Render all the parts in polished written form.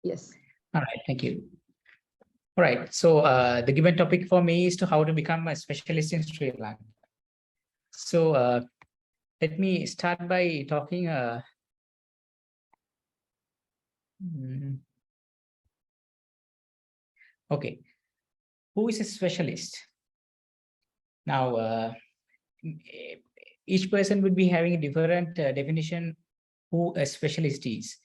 Yes. All right, thank you. All right, so the given topic for me is to how to become a specialist in Sri Lanka. So let me start by talking. Okay, who is a specialist? Now, each person would be having a different definition who a specialist is.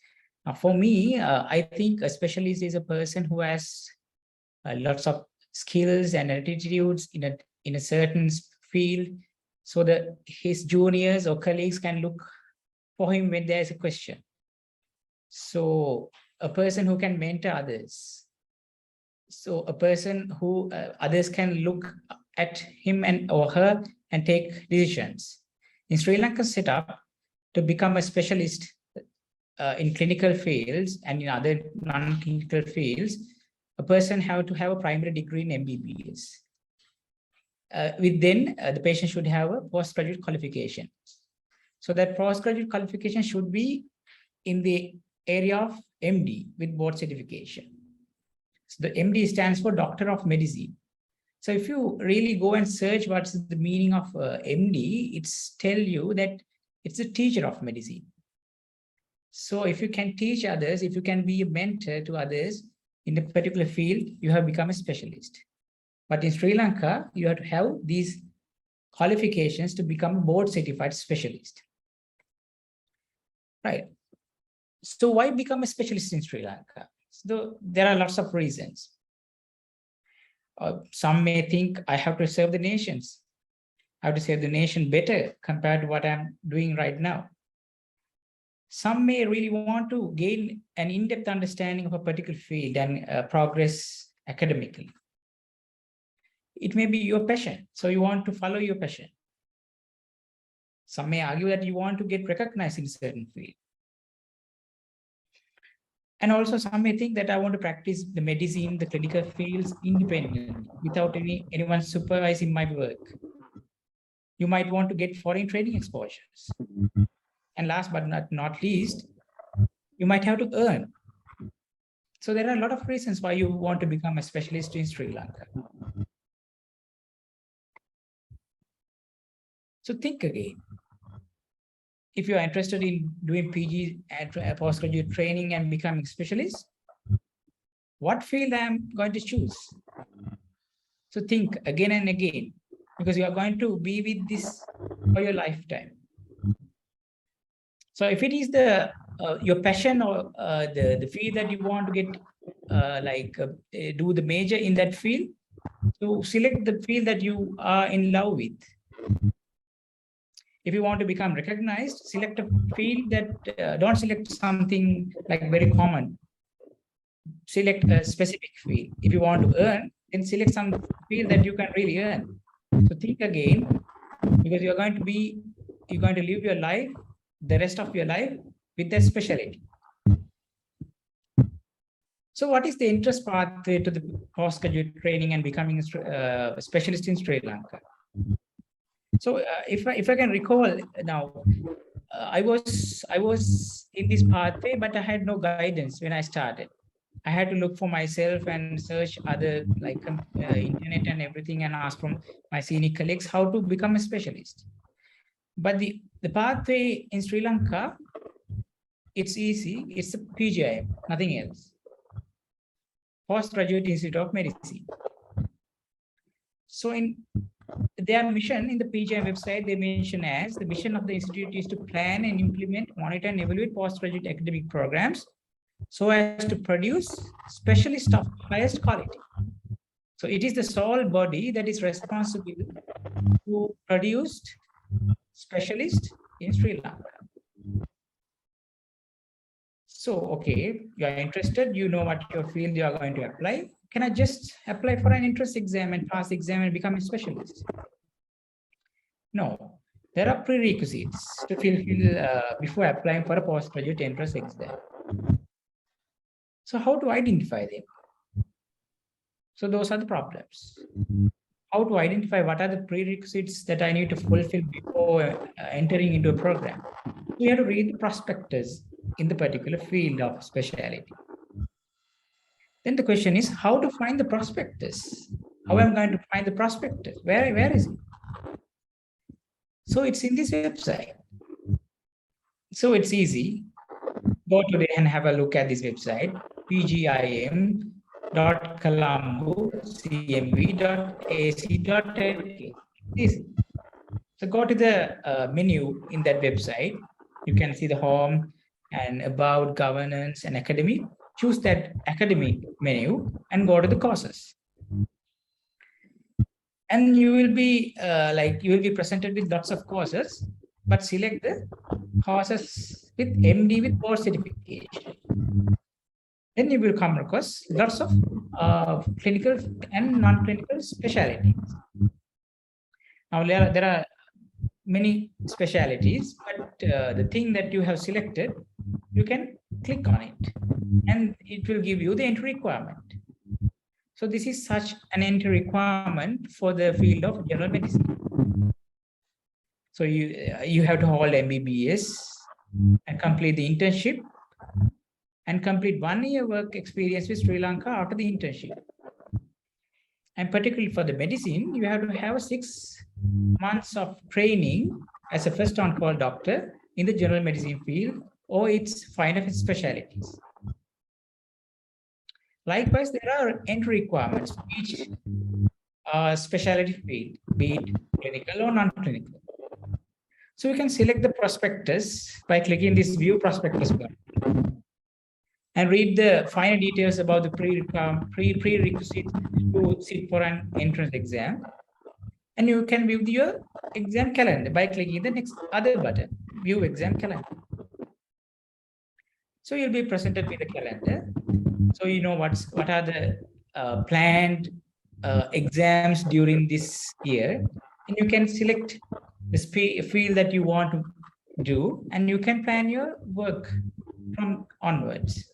Now, for me, I think a specialist is a person who has lots of skills and attitudes in a certain field, so that his juniors or colleagues can look for him when there is a question. So a person who can mentor others. So a person who others can look at him and or her and take decisions. In Sri Lanka setup, to become a specialist in clinical fields and in other non-clinical fields, a person have to have a primary degree in MBBS. The patient should have a postgraduate qualification. So that postgraduate qualification should be in the area of MD with board certification. So the MD stands for Doctor of Medicine. So if you really go and search what's the meaning of MD, it's tell you that it's a teacher of medicine. So if you can teach others, if you can be a mentor to others in a particular field, you have become a specialist. But in Sri Lanka, you have to have these qualifications to become a board certified specialist. Right. So why become a specialist in Sri Lanka? So there are lots of reasons. Some may think I have to serve the nations. I have to serve the nation better compared to what I'm doing right now. Some may really want to gain an in-depth understanding of a particular field and progress academically. It may be your passion, so you want to follow your passion. Some may argue that you want to get recognized in a certain field. And also some may think that I want to practice the medicine, the clinical fields independently without anyone supervising my work. You might want to get foreign training exposures. And last but not least, you might have to earn. So there are a lot of reasons why you want to become a specialist in Sri Lanka. So think again. If you are interested in doing PG and postgraduate training and becoming specialist, what field I am going to choose? So think again and again, because you are going to be with this for your lifetime. So if it is your passion or the field that you want to get, do the major in that field, so select the field that you are in love with. If you want to become recognized, select a field that don't select something like very common. Select a specific field. If you want to earn, then select some field that you can really earn. So think again, because you're going to live your life, the rest of your life with that specialty. So what is the interest pathway to the postgraduate training and becoming a specialist in Sri Lanka? So if I can recall now, I was in this pathway, but I had no guidance when I started. I had to look for myself and search other like internet and everything and ask from my senior colleagues how to become a specialist. But the pathway in Sri Lanka, it's easy. It's a PGI, nothing else. Postgraduate Institute of Medicine. So in their mission in the PGI website, they mention as the mission of the institute is to plan and implement, monitor and evaluate postgraduate academic programs so as to produce specialists of highest quality. So it is the sole body that is responsible to produce specialists in Sri Lanka. So, okay, you are interested, you know what your field you are going to apply. Can I just apply for an entrance exam and pass the exam and become a specialist? No, there are prerequisites to fulfill before applying for a postgraduate entrance exam. So how to identify them? So those are the problems. How to identify what are the prerequisites that I need to fulfill before entering into a program? We have to read the prospectus in the particular field of specialty. Then the question is how to find the prospectus. How am I going to find the prospectus? Where is it? So it's in this website. So it's easy. Go to there and have a look at this website, pgim.colombo.cmv.ac.lk. Easy. So go to the menu in that website. You can see the home and about governance and academic. Choose that academic menu and go to the courses. And you will be presented with lots of courses, but select the courses with MD with board certification. Then you will come across lots of clinical and non-clinical specialties. Now there are many specialties, but the thing that you have selected, you can click on it and it will give you the entry requirement. So this is such an entry requirement for the field of general medicine. So you have to hold MBBS and complete the internship and complete 1 year work experience with Sri Lanka after the internship. And particularly for the medicine, you have to have 6 months of training as a first on-call doctor in the general medicine field or its kind of specialties. Likewise, there are entry requirements for each specialty field, be it clinical or non-clinical. So you can select the prospectus by clicking this view prospectus button and read the finer details about the prerequisites to sit for an entrance exam. And you can view your exam calendar by clicking the next other button, view exam calendar. So you'll be presented with the calendar. So you know what are the planned exams during this year, and you can select the field that you want to do, and you can plan your work from onwards.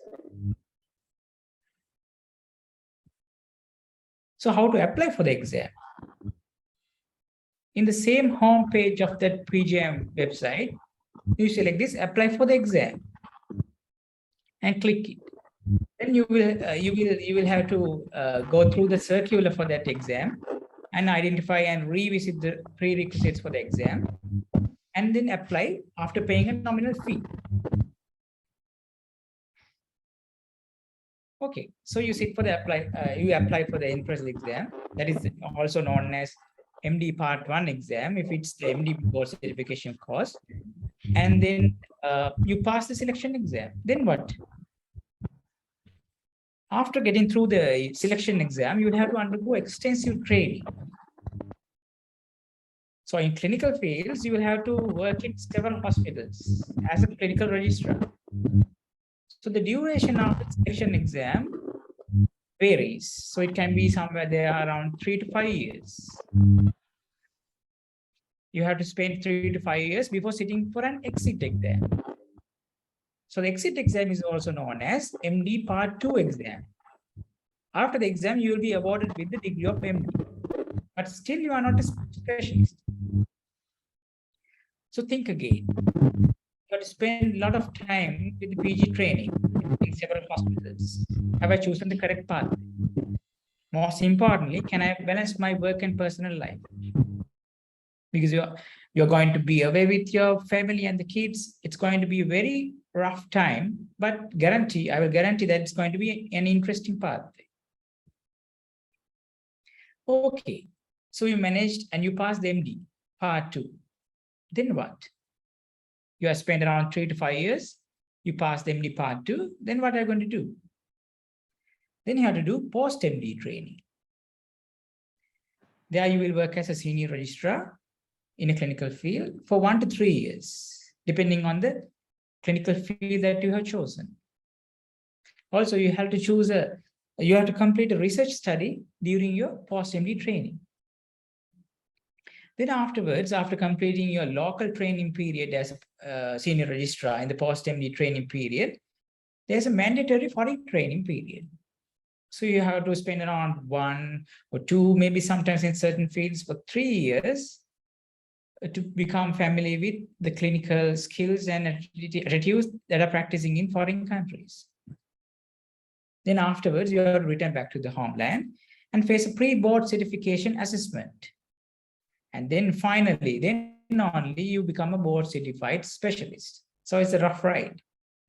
So how to apply for the exam? In the same home page of that PGM website, you select this apply for the exam and click it. Then you will have to go through the circular for that exam and identify and revisit the prerequisites for the exam, and then apply after paying a nominal fee. Okay, so you sit for the you apply for the entrance exam, that is also known as MD Part 1 exam, if it's the MD board certification course, and then you pass the selection exam. Then what? After getting through the selection exam, you will have to undergo extensive training. So in clinical fields, you will have to work in several hospitals as a clinical registrar. So the duration of the selection exam varies. So it can be somewhere there around 3 to 5 years. You have to spend 3 to 5 years before sitting for an exit exam. So the exit exam is also known as MD Part 2 exam. After the exam, you will be awarded with the degree of MD, but still you are not a specialist. So think again. You have to spend a lot of time with the PG training in several hospitals. Have I chosen the correct path? Most importantly, can I balance my work and personal life? Because you're going to be away with your family and the kids. It's going to be a very rough time, but I will guarantee that it's going to be an interesting path. Okay, so you managed and you passed the MD Part 2. Then what? You have spent around 3 to 5 years. You passed the MD Part 2. Then what are you going to do? Then you have to do post-MD training. There you will work as a senior registrar in a clinical field for 1 to 3 years, depending on the clinical field that you have chosen. Also, you have to complete a research study during your post-MD training. Then afterwards, after completing your local training period as a senior registrar in the post-MD training period, there's a mandatory foreign training period. So you have to spend around 1 or 2, maybe sometimes in certain fields for 3 years to become familiar with the clinical skills and attitudes that are practicing in foreign countries. Then afterwards, you are returned back to the homeland and face a pre-board certification assessment. And then finally, then only you become a board certified specialist. So it's a rough ride.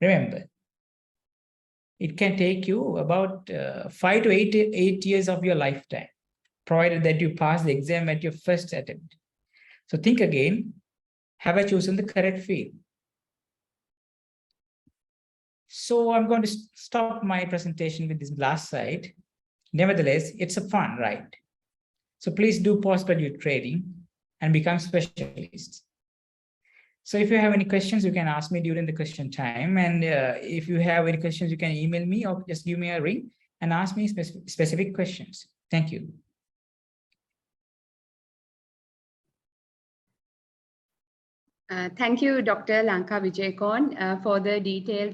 Remember, it can take you about 5 to 8 years of your lifetime, provided that you pass the exam at your first attempt. So think again, have I chosen the correct field? So I'm going to stop my presentation with this last slide. Nevertheless, it's a fun ride. So please do postgraduate training and become specialists. So if you have any questions, you can ask me during the question time. And if you have any questions, you can email me or just give me a ring and ask me specific questions. Thank you. Thank you, Dr. Lanka Wijekoon, for the detailed